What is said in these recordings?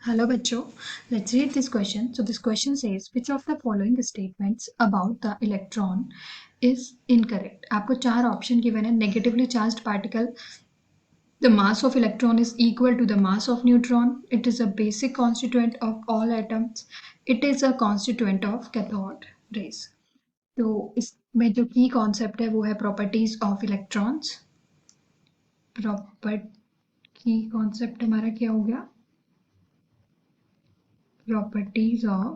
Hello बच्चों, let's read this question. So this question says which of the following statements about the electron is incorrect. आपको चार option given है. Negatively charged particle, the mass of electron is equal to the mass of neutron. It is a basic constituent of all atoms. It is a constituent of cathode rays. तो इसमें जो की concept है वो है properties of electrons. की concept हमारा क्या हो गया? Properties of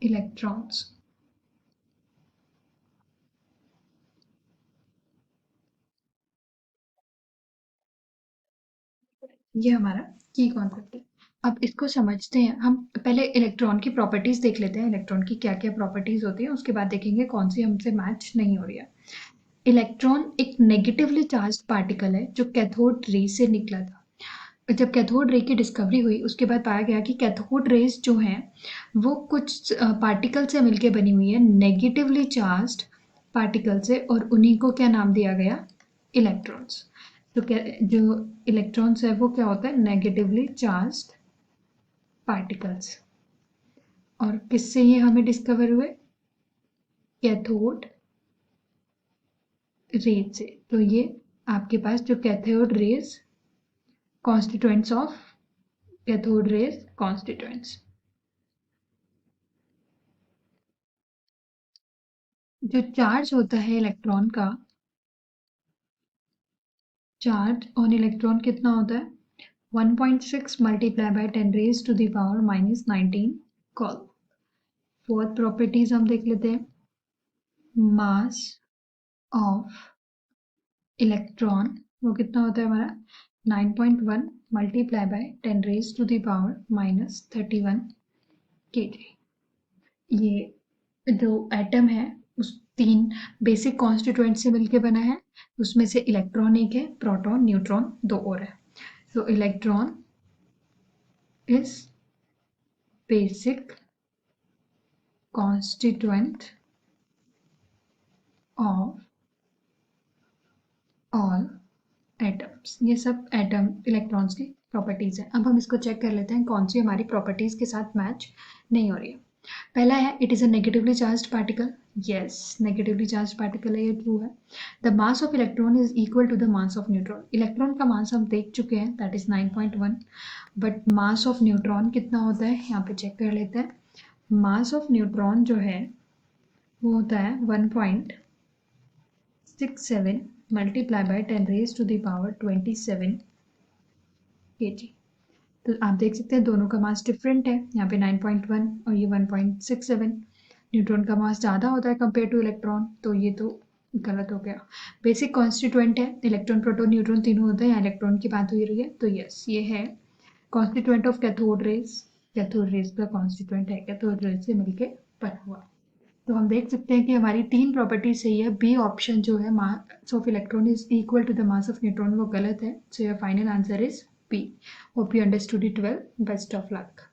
electrons. ये हमारा की कॉन्सेप्ट है. अब इसको समझते हैं. हम पहले इलेक्ट्रॉन की प्रॉपर्टीज देख लेते हैं. इलेक्ट्रॉन की क्या क्या प्रॉपर्टीज होती है, उसके बाद देखेंगे कौन सी हमसे मैच नहीं हो रही है. इलेक्ट्रॉन एक नेगेटिवली चार्ज पार्टिकल है जो कैथोड रे से निकला था. जब कैथोड रे की डिस्कवरी हुई उसके बाद पाया गया कि कैथोड रेज जो हैं वो कुछ पार्टिकल से मिलके बनी हुई है, नेगेटिवली चार्ज्ड पार्टिकल से, और उन्हीं को क्या नाम दिया गया? इलेक्ट्रॉन्स. तो क्या जो इलेक्ट्रॉन्स है वो क्या होता है? Negatively charged particles. और किससे ये हमें डिस्कवर हुए? कैथोड रेज से. तो ये आपके पास जो cathode rays constituents of cathode rays constituents. जो चार्ज होता है इलेक्ट्रॉन का, चार्ज ऑन इलेक्ट्रॉन कितना होता है? 1.6 multiply by 10 raise to the power -19 coulomb. Fourth properties हम देख लेते हैं. मास ऑफ इलेक्ट्रॉन वो कितना होता है हमारा? 9.1 multiply by 10 raise to the power -31 kg. ये जो एटम है उस तीन बेसिक कॉन्स्टिट्यूएंट से मिलके बना है. उसमें से इलेक्ट्रॉन एक है, प्रोटॉन, न्यूट्रॉन दो और है. So electron is basic constituent of all atoms. ये सब एटम इलेक्ट्रॉन्स की प्रॉपर्टीज है. अब हम इसको चेक कर लेते हैं कौन सी हमारी प्रॉपर्टीज के साथ मैच नहीं हो रही है. पहला है it is a negatively charged particle. Yes, negatively charged particle है, ये ट्रू है. The mass of electron is equal to the mass of neutron. Electron का मास हम देख चुके हैं, that is 9.1. But mass of neutron कितना होता है यहाँ पे चेक कर लेते हैं. मास ऑफ न्यूट्रॉन जो है वो होता है 1.67 multiply by 10 raise to the power 27 kg. तो आप देख सकते हैं दोनों का मास डिफरेंट है. यहाँ पे 9.1 और ये 1.67. न्यूट्रॉन का मास ज़्यादा होता है कंपेयर टू इलेक्ट्रॉन, तो ये तो गलत हो गया. बेसिक कॉन्स्टिट्यूएंट है, इलेक्ट्रॉन, प्रोटॉन, न्यूट्रॉन तीनों होते हैं. यहाँ इलेक्ट्रॉन की बात हो रही है, तो यस ये है constituent of cathode rays. Cathode rays का कॉन्स्टिट्यूएंट है, कैथोड रेज से मिलके बना हुआ. तो हम देख सकते हैं कि हमारी तीन प्रॉपर्टी सही है. बी ऑप्शन जो है mass of electron is equal to the mass of neutron वो गलत है. So your final answer is B. Hope you understood it well. Best of luck.